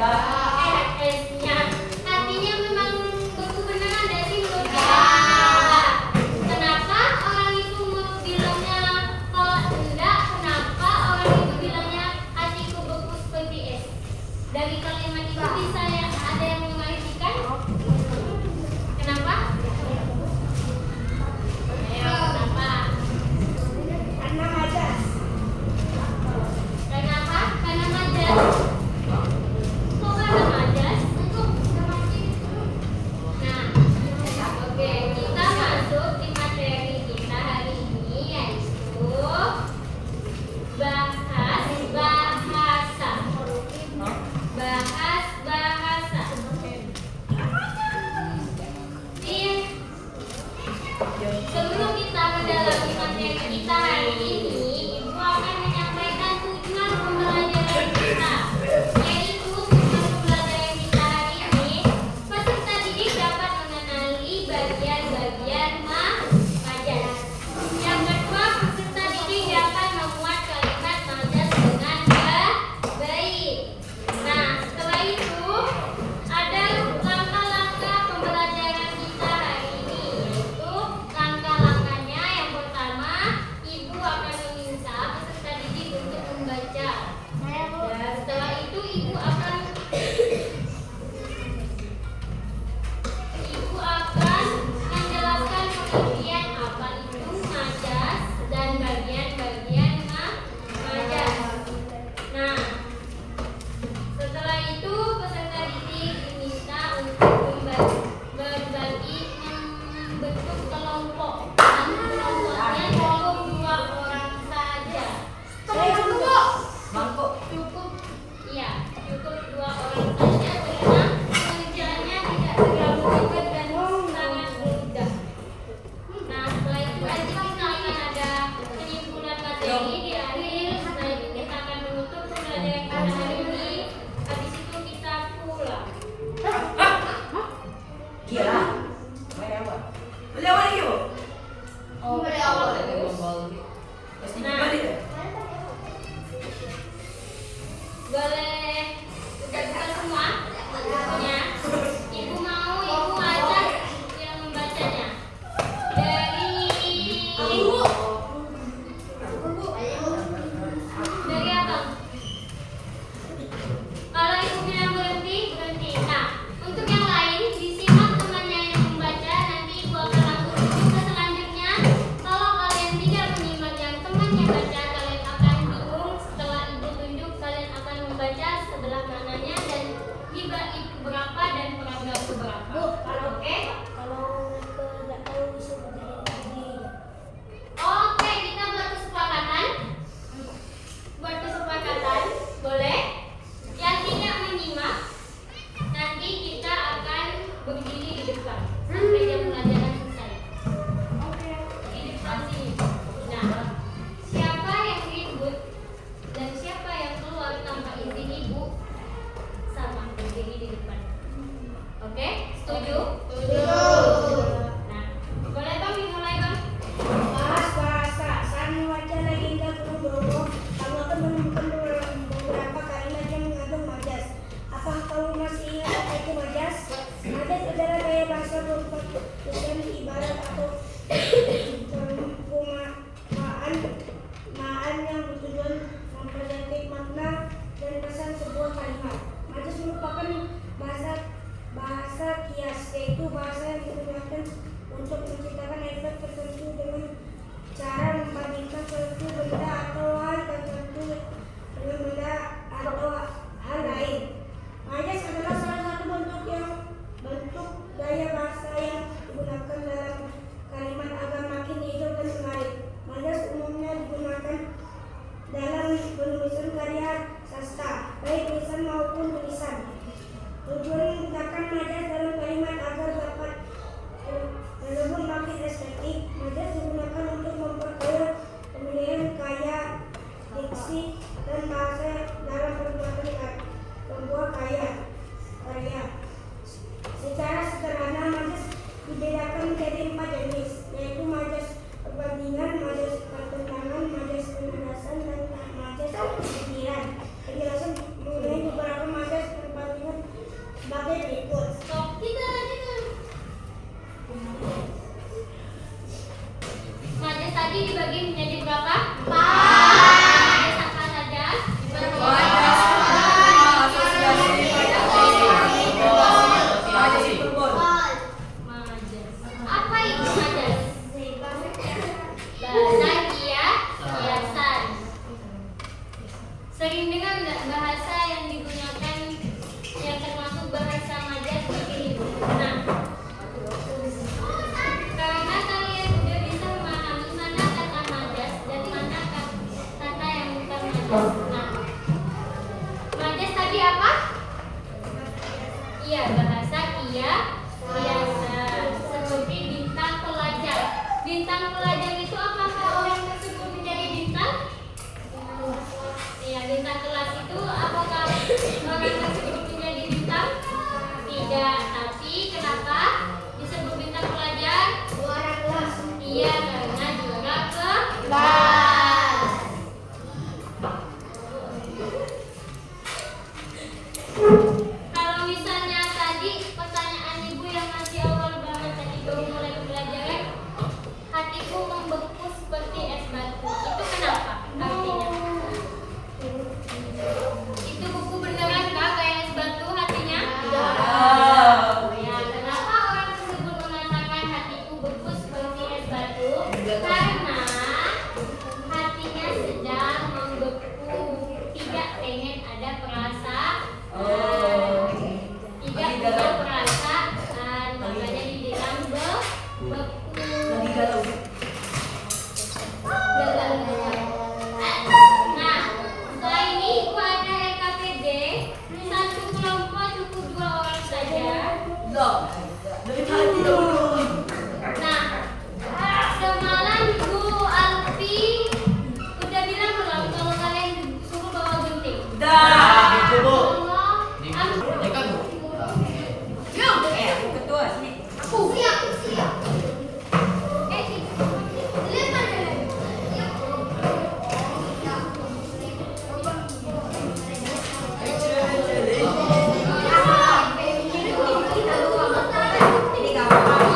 S-nya. Artinya memang betul benar ada sih menurut Kenapa orang itu bilangnya kalau enggak? Kenapa orang itu bilangnya hatiku beku seperti es? Dari kalimat itu bisa ya ada yang mengartikan? Kenapa? Ayo, kenapa? Karena majas. Kenapa? Karena majas. Kok karena majas? Nah, oke, kita masuk di materi kita hari ini yaitu bahas bahasa. Bahas bahasa. Sebelum kita mendalami materi kita hari ini, Ibu akan menyampaikan tujuan pembelajaran kita. Yaitu tujuan pembelajaran kita hari ini, peserta didik dapat mengenali bagian-bagian majas. Yang kedua, peserta didik dapat memuat kalimat majas dengan baik. Nah, setelah itu ada langkah-langkah pembelajaran kita hari ini, yaitu langkah-langkahnya yang pertama, Ibu akan meminta peserta didik untuk membaca. Dan setelah itu Ibu akan menjelaskan pengertian apa itu majas dan bagian-bagian majas. Nah, setelah itu peserta didik diminta untuk membentuk kelompok. Kelompoknya cukup 2 orang saja. Cukup, iya, cukup 2 orang saja karena pengerjaannya tidak terlalu ribet dan sangat mudah. Nah, setelah itu nanti kita akan ada penyimpulan materi di akhir. Setelah itu kita akan menutup pembelajaran kita hari ini. Habis itu kita pulang. Gila. Main apa? Beli apa lagi, Bu? Beli apa? Pasti Nah. balik ya? Boleh udah buka semua bukunya. Ibu mau Ibu ajak yang membacanya. Dari apa? Kalau Ibu bilang berhenti, berhenti. Nah, untuk yang lain disimak temannya yang membaca. Nanti Ibu akan langsung lanjut ke selanjutnya. Kalau kalian tidak menyimak yang temannya baca, kalian akan bingung. Setelah Ibu tunjuk, kalian akan membaca sebelah mananya dan di bab berapa dan paragraf berapa. Oke? Nggak tahu bisa berdiri. Oke, kita buat kesepakatan. Buat kesepakatan, boleh? Yang tidak menyimak, nanti kita akan berdiri di depan sampai jam pelajaran selesai. Di depan sini. Nah, siapa yang ribut dan siapa yang keluar tanpa izin Ibu, sama berdiri di depan. Oke? Setuju? Nah, boleh Bang dimulai Bang? Bahas bahasa. Saat membaca legenda Gunung Bromo, kamu akan menemukan beberapa kalimat yang mengandung majas. Apakah kamu masih ingat apa itu majas? Majas adalah gaya bahasa berupa tulisan ibarat atau perumpamaan yang bertujuan mempercantik makna dan pesan sebuah kalimat. Majas merupakan bahasa kias, yaitu bahasa yang digunakan untuk menciptakan efek tertentu dengan cara membandingkan suatu benda atau hal tertentu dengan benda atau hal lain. Majas adalah salah satu bentuk gaya bahasa yang digunakan dalam kalimat agar makin hidup dan menarik. Majas umumnya digunakan dalam penulisan karya sastra, baik tulisan maupun tulisan. Tujuan menggunakan majas dalam kalimat agar dapat terlebih makin estetik. Majas digunakan untuk memperkaya pemilihan kaya diksi dan bahasa dalam pembuat karya. Secara sederhana, majas dibedakan menjadi 4 jenis, yaitu majas perbandingan, majas pertentangan, majas penegasan, dan majas pikiran. Penjelasan mengenai beberapa majas perbandingan Iya, bahasa kiasa. Seperti bintang pelajar. Bintang pelajar itu apakah orang tersebut menjadi bintang? Iya, bintang kelas itu apakah orang tersebut menjadi bintang? Tidak, tapi kenapa disebut bintang pelajar? Juara kelas. Iya, karena juara kelas. Kalau misalnya tadi pertanyaan ibu yang masih awal banget tadi baru mulai pembelajaran, hatiku membeku seperti es batu. Itu kenapa artinya? Itu buku beneran kah kayak es batu hatinya? Ya, kenapa orang tersebut mengatakan hatiku beku seperti es batu? Karena hatinya sedang membeku, tidak pengen ada perasaan, tidak punya perasaan, makanya dibilang beku. Lagi galau. Nah, setelah ini ibu ada LKPD, satu kelompok cukup 2 orang saja. Loh, dari hati dulu. Nah, semalam Bu Alfi udah bilang belum kalau kalian suruh bawa gunting? Dah. Ngomong, Aku ketua sini. aku siap. Ini kamu.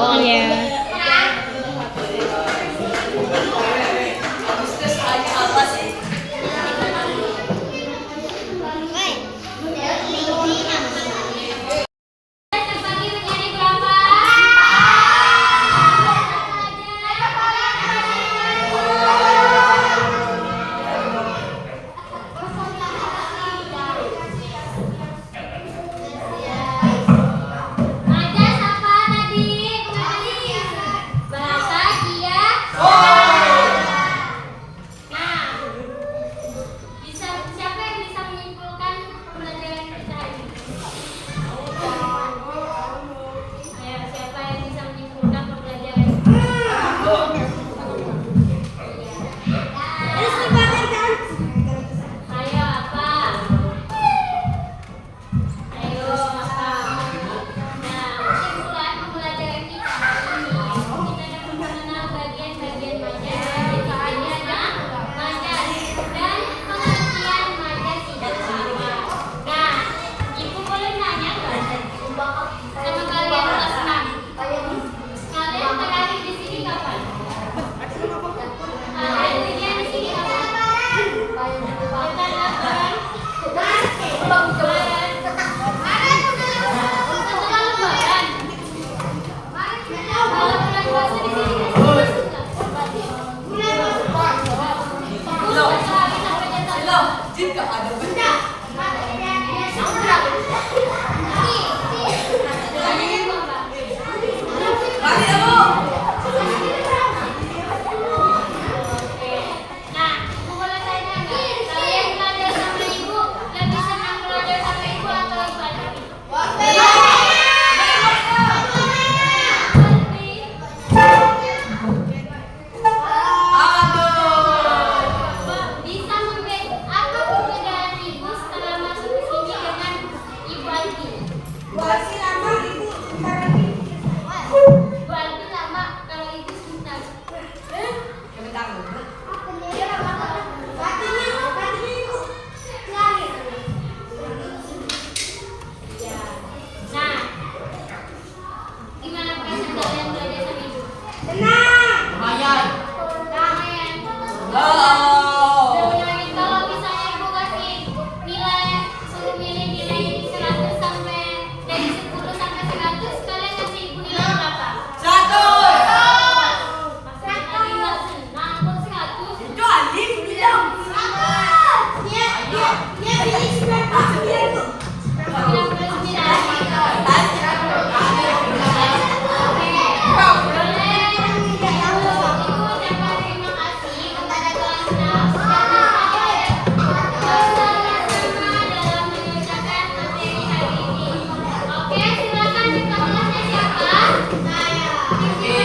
Oh iya. Agustus hanya apa sih? Terbagi menjadi berapa? Majas apa tadi? Bahasa dia. Nah, siapa yang bisa menyimpulkan pembelajaran kita ini? Ayo, siapa yang bisa menyimpulkan pembelajaran kita? Ayo apa? Ayo apa? Nah, kesimpulan pembelajaran kita ini kita dapat mengenal bagian-bagian majas, bagian dan majas dan pengertian majas itu apa. Nah, ibu boleh nanya nggak sama kalian kelas 6? Kalian terakhir di sini kapan? Kalian ujian di sini kapan? Bukan laporan. Setelah lebaran. Kalau bulan puasa di sini masuk nggak? Lo, Sehari sampai jam satu. lo, jika ada benda. Balik kamu. Nah, ibu boleh tanya nggak? Kalian belajar sama ibu lebih senang belajar sama ibu atau ibu adik? Bisa apa perbedaan ibu setelah masuk ke sini dengan ibu Alfi? Bu Alfi lama, kalau ibu sebentar. Ya. Nah, gimana perasaan kalian belajar sama ibu? Lumayan. Lumayan. Oh. Lumayan. Kalau misalnya ibu kasih nilai, suruh milih nilai 100 sampai dari 10 sampai 100, kalian kasih ibu nilai berapa? 100. Maksudnya tadi nggak senang kok 100. Itu Alif bilang. Oke, silakan kita kelasnya siapa? Saya.